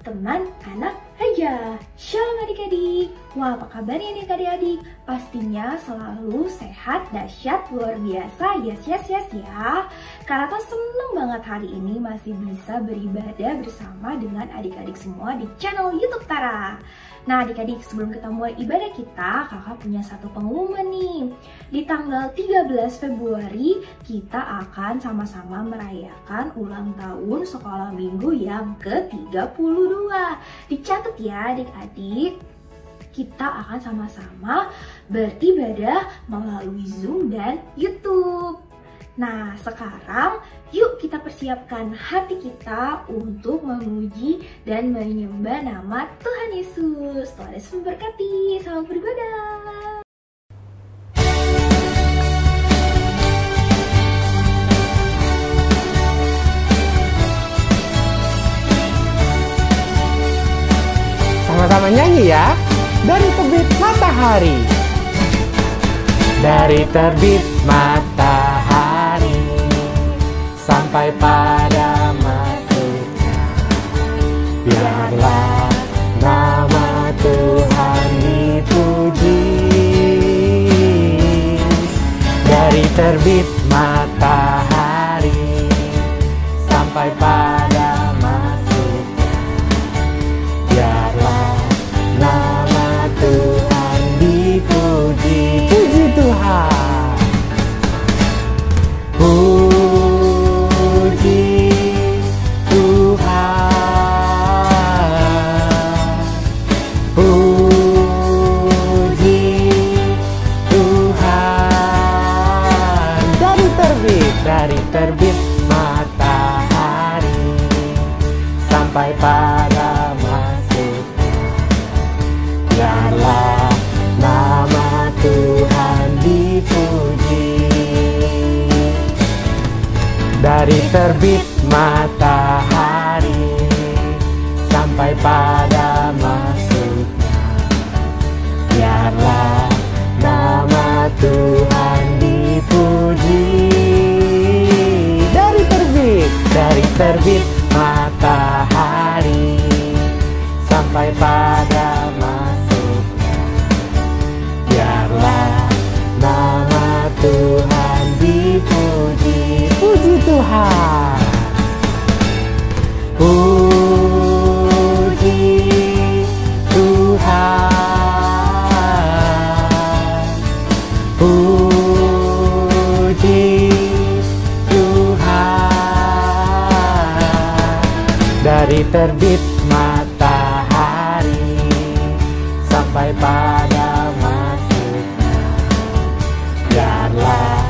teman anak raja. Shalom adik-adik. Wah, apa kabarnya nih adik-adik? Pastinya selalu sehat, dahsyat, luar biasa. Yes ya. Karena tuh seneng banget hari ini masih bisa beribadah bersama dengan adik-adik semua di channel YouTube Tara. Nah adik-adik, sebelum kita mulai ibadah kita, kakak punya satu pengumuman nih. Di tanggal 13 Februari, kita akan sama-sama merayakan ulang tahun sekolah minggu yang ke-32. Dicatat ya adik-adik, kita akan sama-sama beribadah melalui Zoom dan YouTube. Nah sekarang yuk kita persiapkan hati kita untuk memuji dan menyembah nama Tuhan Yesus. Tuhan Yesus memberkati, selamat beribadah. Sama-sama nyanyi ya. Dari terbit matahari. Dari terbit matahari sampai pada masuknya, biarlah nama Tuhan dipuji. Dari terbit matahari sampai pada masuknya, biarlah nama Tuhan dipuji. Puji Tuhan. Puji Tuhan. Puji Tuhan. Dari terbit matahari sampai pada masuknya, biarlah nama Tuhan dipuji. Dari terbit matahari sampai pada masuknya, biarlah nama Tuhan dipuji. Dari terbit matahari sampai pada masuknya, biarlah nama Tuhan dipuji. Puji Tuhan. Puji Tuhan. Puji Tuhan. Dari terbit matahari sampai pada masuknya, biarlah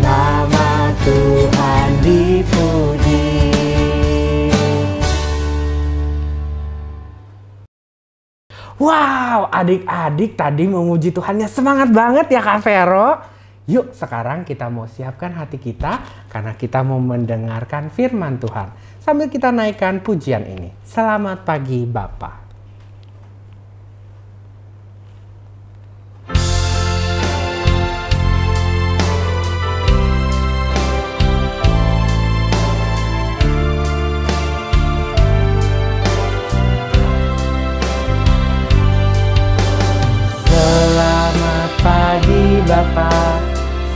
nama Tuhan dipuji. Wow, adik-adik tadi memuji Tuhannya semangat banget ya Kak Vero. Yuk sekarang kita mau siapkan hati kita karena kita mau mendengarkan firman Tuhan. Sambil kita naikkan pujian ini. Selamat pagi Bapa. Selamat pagi Bapa,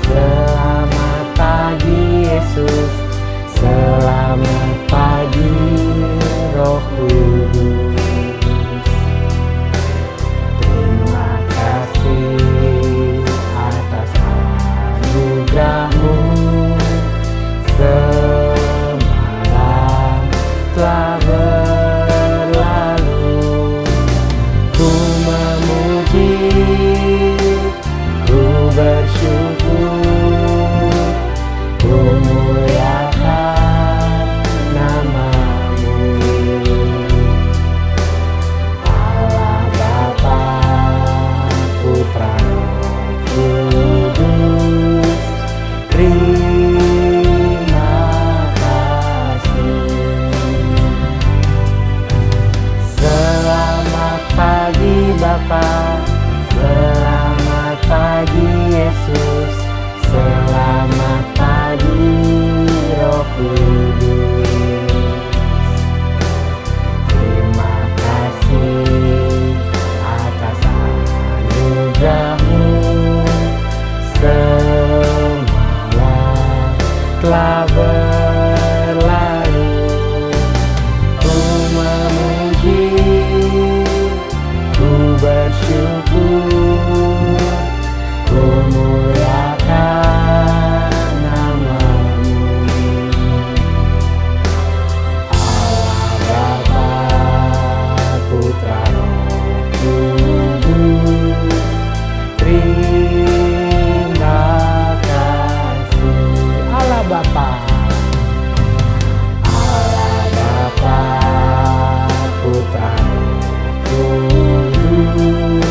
selamat pagi Yesus, selamat pagi Roh Kudus. telah berlalu, ku memuji, ku bersyukur, ku muliakan nama-Mu. Allah Bapa, Putra, Roh Kudus, terima kasih. Allah Bapa, Allah Bapa, Putra, Roh Kudus,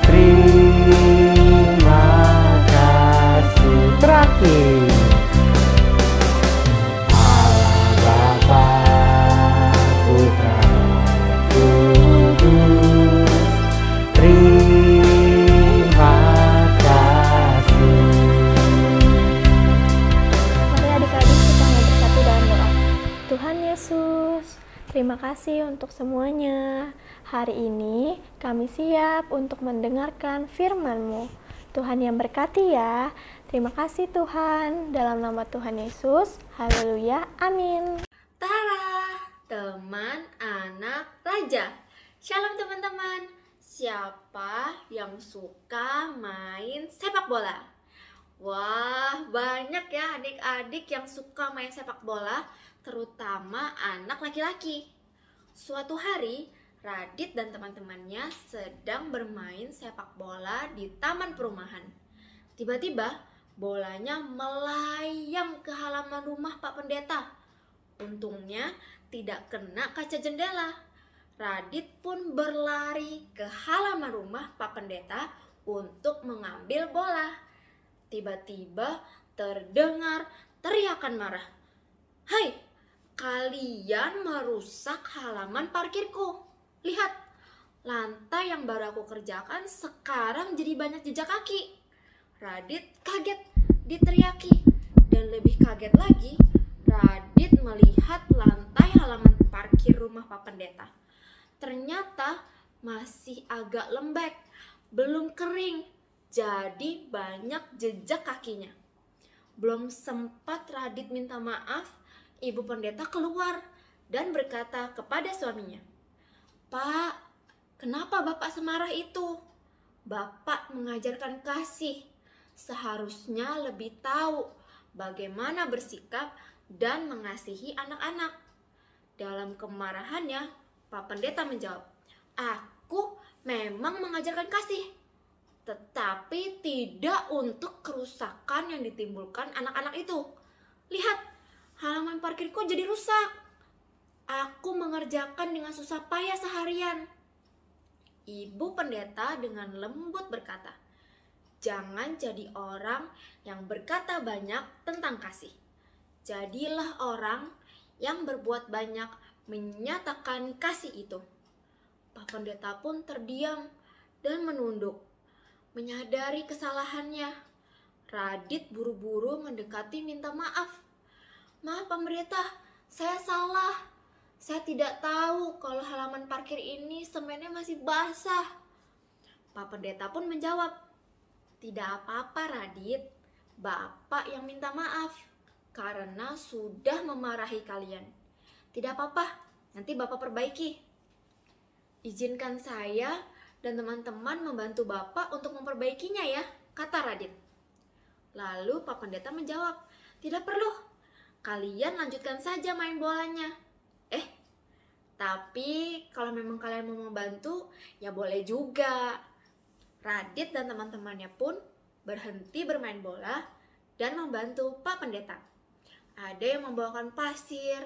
terima kasih. Terakhir, Allah Bapa, Putra, Roh Kudus, terima kasih. Mari adik-adik kita mau bersatu dalam doa. Tuhan Yesus, terima kasih untuk semuanya. Hari ini kami siap untuk mendengarkan firman-Mu. Tuhan yang berkati ya. Terima kasih Tuhan. Dalam nama Tuhan Yesus. Haleluya. Amin. Tara, teman anak raja. Shalom teman-teman. Siapa yang suka main sepak bola? Wah, banyak ya adik-adik yang suka main sepak bola, terutama anak laki-laki. Suatu hari, Radit dan teman-temannya sedang bermain sepak bola di taman perumahan. Tiba-tiba, bolanya melayang ke halaman rumah Pak Pendeta. Untungnya tidak kena kaca jendela. Radit pun berlari ke halaman rumah Pak Pendeta untuk mengambil bola. Tiba-tiba terdengar teriakan marah. "Hai, kalian merusak halaman parkirku. Lihat, lantai yang baru aku kerjakan sekarang jadi banyak jejak kaki." Radit kaget diteriaki, dan lebih kaget lagi, Radit melihat lantai halaman parkir rumah Pak Pendeta. Ternyata masih agak lembek, belum kering, jadi banyak jejak kakinya. Belum sempat Radit minta maaf, Ibu Pendeta keluar dan berkata kepada suaminya, "Pak, kenapa Bapak semarah itu? Bapak mengajarkan kasih. Seharusnya lebih tahu bagaimana bersikap dan mengasihi anak-anak." Dalam kemarahannya, Pak Pendeta menjawab, "Aku memang mengajarkan kasih, tetapi tidak untuk kerusakan yang ditimbulkan anak-anak itu. Lihat, halaman parkirku jadi rusak. Aku mengerjakan dengan susah payah seharian." Ibu Pendeta dengan lembut berkata, "Jangan jadi orang yang berkata banyak tentang kasih. Jadilah orang yang berbuat banyak menyatakan kasih itu." Pak Pendeta pun terdiam dan menunduk, menyadari kesalahannya. Radit buru-buru mendekati minta maaf. "Maaf Pak Pendeta, saya salah. Saya tidak tahu kalau halaman parkir ini semennya masih basah." Pak Pendeta pun menjawab, "Tidak apa-apa Radit, Bapak yang minta maaf karena sudah memarahi kalian. Tidak apa-apa, nanti Bapak perbaiki. Izinkan saya dan teman-teman membantu Bapak untuk memperbaikinya ya," kata Radit. Lalu Pak Pendeta menjawab, "Tidak perlu, kalian lanjutkan saja main bolanya." Tapi kalau memang kalian mau membantu, ya boleh juga." Radit dan teman-temannya pun berhenti bermain bola dan membantu Pak Pendeta. Ada yang membawakan pasir,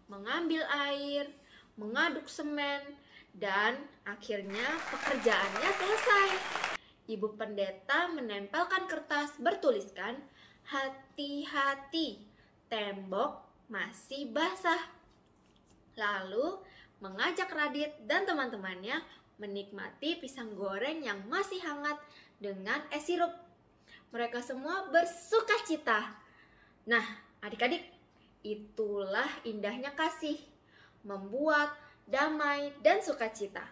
mengambil air, mengaduk semen, dan akhirnya pekerjaannya selesai. Ibu Pendeta menempelkan kertas bertuliskan, "Hati-hati, tembok masih basah." Lalu mengajak Radit dan teman-temannya menikmati pisang goreng yang masih hangat dengan es sirup. Mereka semua bersuka cita. Nah, adik-adik, itulah indahnya kasih, membuat damai dan sukacita.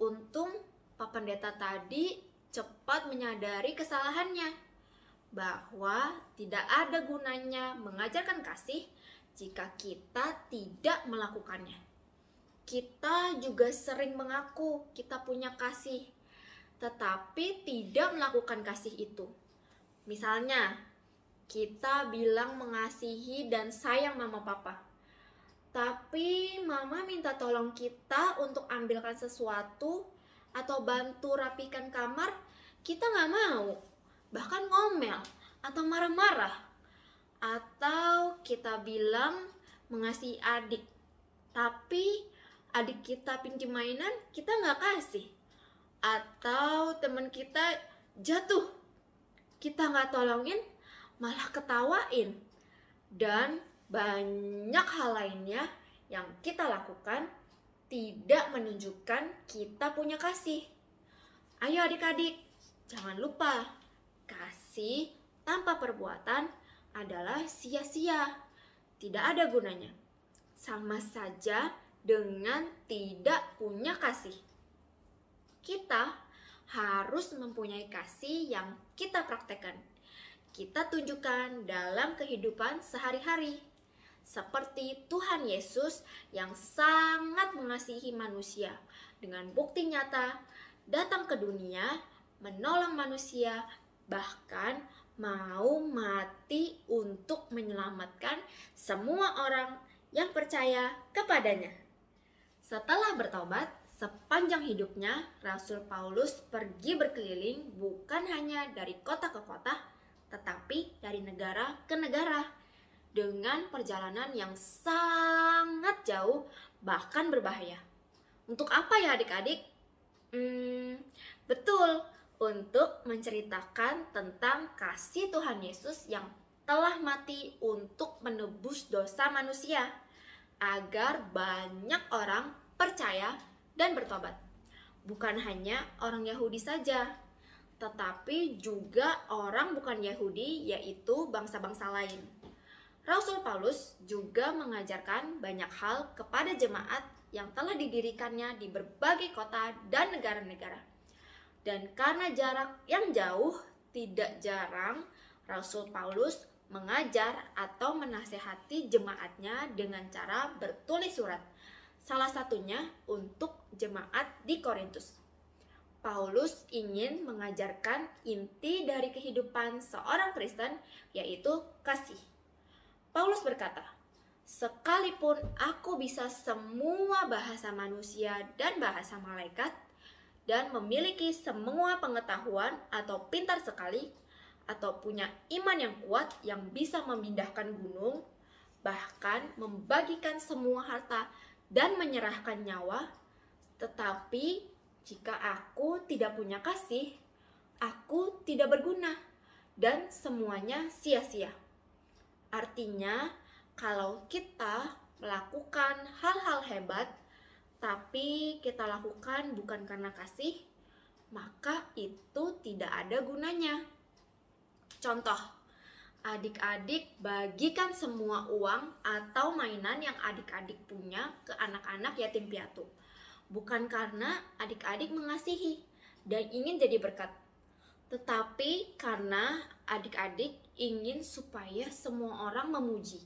Untung Pak Pendeta tadi cepat menyadari kesalahannya. bahwa tidak ada gunanya mengajarkan kasih jika kita tidak melakukannya. Kita juga sering mengaku kita punya kasih, tetapi tidak melakukan kasih itu. Misalnya, kita bilang mengasihi dan sayang mama papa, tapi mama minta tolong kita untuk ambilkan sesuatu atau bantu rapikan kamar, kita nggak mau, bahkan ngomel atau marah-marah. Atau kita bilang mengasihi adik, tapi adik kita pinjam mainan, kita nggak kasih. Atau teman kita jatuh, kita nggak tolongin, malah ketawain. Dan banyak hal lainnya yang kita lakukan tidak menunjukkan kita punya kasih. Ayo adik-adik, jangan lupa, kasih tanpa perbuatan adalah sia-sia, tidak ada gunanya. Sama saja dengan tidak punya kasih. Kita harus mempunyai kasih yang kita praktekkan. Kita tunjukkan dalam kehidupan sehari-hari. Seperti Tuhan Yesus yang sangat mengasihi manusia dengan bukti nyata datang ke dunia, menolong manusia, bahkan mau mati untuk menyelamatkan semua orang yang percaya kepadanya. Setelah bertobat, sepanjang hidupnya Rasul Paulus pergi berkeliling bukan hanya dari kota ke kota, tetapi dari negara ke negara dengan perjalanan yang sangat jauh, bahkan berbahaya. Untuk apa ya adik-adik? Betul, untuk menceritakan tentang kasih Tuhan Yesus yang telah mati untuk menebus dosa manusia, agar banyak orang percaya dan bertobat. Bukan hanya orang Yahudi saja, tetapi juga orang bukan Yahudi, yaitu bangsa-bangsa lain. Rasul Paulus juga mengajarkan banyak hal kepada jemaat yang telah didirikannya di berbagai kota dan negara-negara. Dan karena jarak yang jauh, tidak jarang Rasul Paulus mengajar atau menasehati jemaatnya dengan cara bertulis surat. Salah satunya untuk jemaat di Korintus. Paulus ingin mengajarkan inti dari kehidupan seorang Kristen, yaitu kasih. Paulus berkata, "Sekalipun aku bisa semua bahasa manusia dan bahasa malaikat, dan memiliki semua pengetahuan atau pintar sekali, atau punya iman yang kuat yang bisa memindahkan gunung, bahkan membagikan semua harta dan menyerahkan nyawa, tetapi jika aku tidak punya kasih, aku tidak berguna dan semuanya sia-sia." Artinya, kalau kita melakukan hal-hal hebat, tapi kita lakukan bukan karena kasih, maka itu tidak ada gunanya. Contoh, adik-adik bagikan semua uang atau mainan yang adik-adik punya ke anak-anak yatim piatu. Bukan karena adik-adik mengasihi dan ingin jadi berkat, tetapi karena adik-adik ingin supaya semua orang memuji,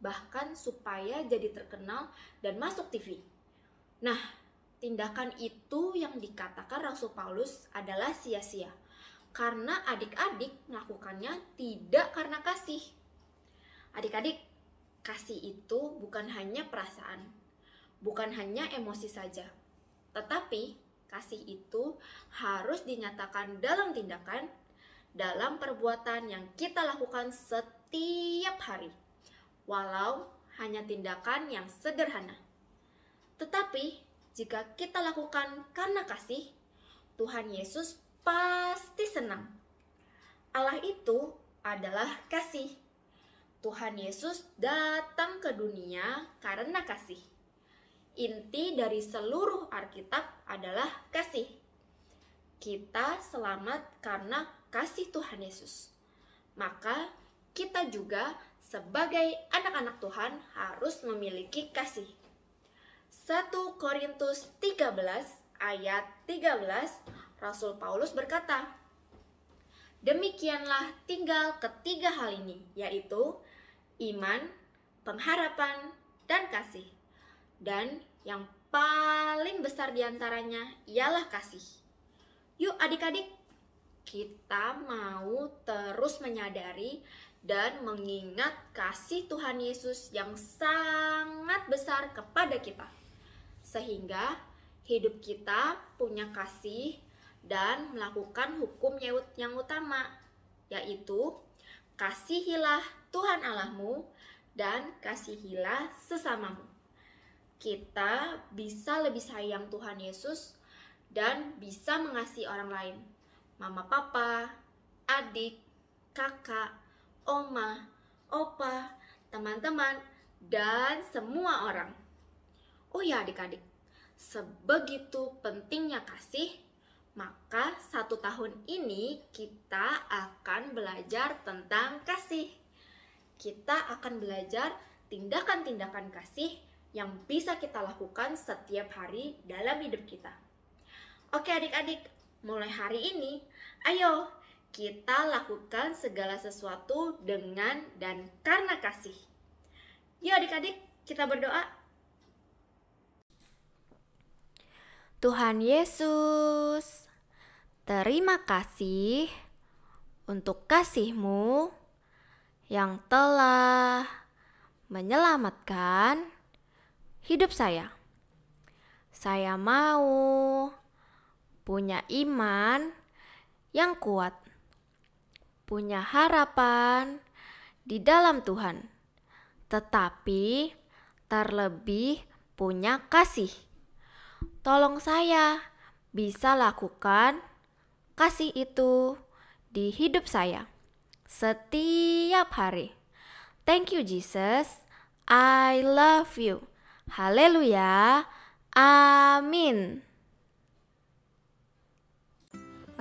bahkan supaya jadi terkenal dan masuk TV. Nah, tindakan itu yang dikatakan Rasul Paulus adalah sia-sia, karena adik-adik melakukannya tidak karena kasih. Adik-adik, kasih itu bukan hanya perasaan, bukan hanya emosi saja, tetapi kasih itu harus dinyatakan dalam tindakan, dalam perbuatan yang kita lakukan setiap hari, walau hanya tindakan yang sederhana. Tetapi jika kita lakukan karena kasih, Tuhan Yesus pasti senang. Allah itu adalah kasih. Tuhan Yesus datang ke dunia karena kasih. Inti dari seluruh Alkitab adalah kasih. Kita selamat karena kasih Tuhan Yesus. Maka kita juga sebagai anak-anak Tuhan harus memiliki kasih. 1 Korintus 13 ayat 13, Rasul Paulus berkata, Demikianlah tinggal ketiga hal ini, yaitu iman, pengharapan, dan kasih. Dan yang paling besar diantaranya ialah kasih. Yuk adik-adik, kita mau terus menyadari dan mengingat kasih Tuhan Yesus yang sangat besar kepada kita. Sehingga hidup kita punya kasih dan melakukan hukum yang utama, yaitu kasihilah Tuhan Allahmu dan kasihilah sesamamu. Kita bisa lebih sayang Tuhan Yesus dan bisa mengasihi orang lain. Mama, papa, adik, kakak, oma, opa, teman-teman, dan semua orang. Oh ya adik-adik, sebegitu pentingnya kasih, maka 1 tahun ini kita akan belajar tentang kasih. Kita akan belajar tindakan-tindakan kasih yang bisa kita lakukan setiap hari dalam hidup kita. Oke adik-adik, mulai hari ini, ayo kita lakukan segala sesuatu dengan dan karena kasih. Yuk adik-adik, kita berdoa. Tuhan Yesus, terima kasih untuk kasih-Mu yang telah menyelamatkan hidup saya. Saya mau punya iman yang kuat, punya harapan di dalam Tuhan, tetapi terlebih punya kasih. Tolong saya bisa lakukan kasih itu di hidup saya setiap hari. Thank you Jesus, I love you. Haleluya, amin.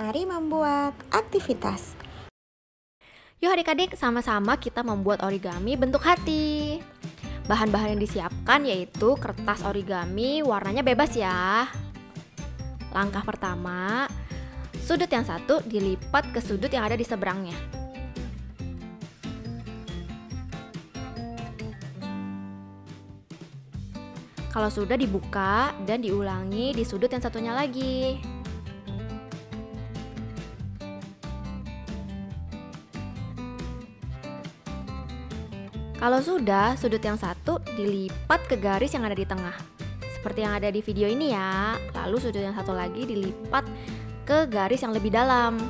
Mari membuat aktivitas. Yuk adik-adik, sama-sama kita membuat origami bentuk hati. Bahan-bahan yang disiapkan yaitu kertas origami, warnanya bebas ya. Langkah pertama, sudut yang satu dilipat ke sudut yang ada di seberangnya. Kalau sudah, dibuka dan diulangi di sudut yang satunya lagi. Kalau sudah, sudut yang satu dilipat ke garis yang ada di tengah, seperti yang ada di video ini ya. Lalu sudut yang satu lagi dilipat ke garis yang lebih dalam.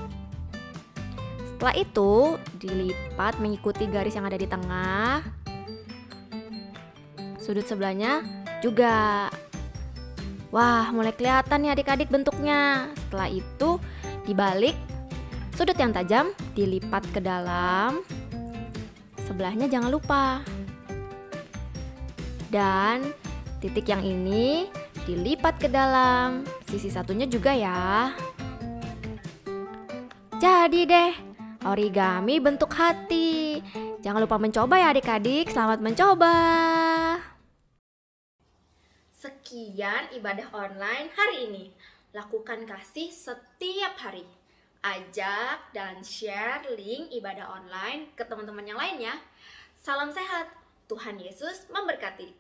Setelah itu, dilipat mengikuti garis yang ada di tengah. Sudut sebelahnya juga. Wah, mulai kelihatan nih adik-adik bentuknya. Setelah itu, dibalik, sudut yang tajam dilipat ke dalam. Sebelahnya jangan lupa. Dan titik yang ini dilipat ke dalam, sisi satunya juga ya. Jadi deh, origami bentuk hati. Jangan lupa mencoba ya adik-adik. Selamat mencoba. Sekian ibadah online hari ini. Lakukan kasih setiap hari. Ajak dan share link ibadah online ke teman-teman yang lainnya. Salam sehat, Tuhan Yesus memberkati.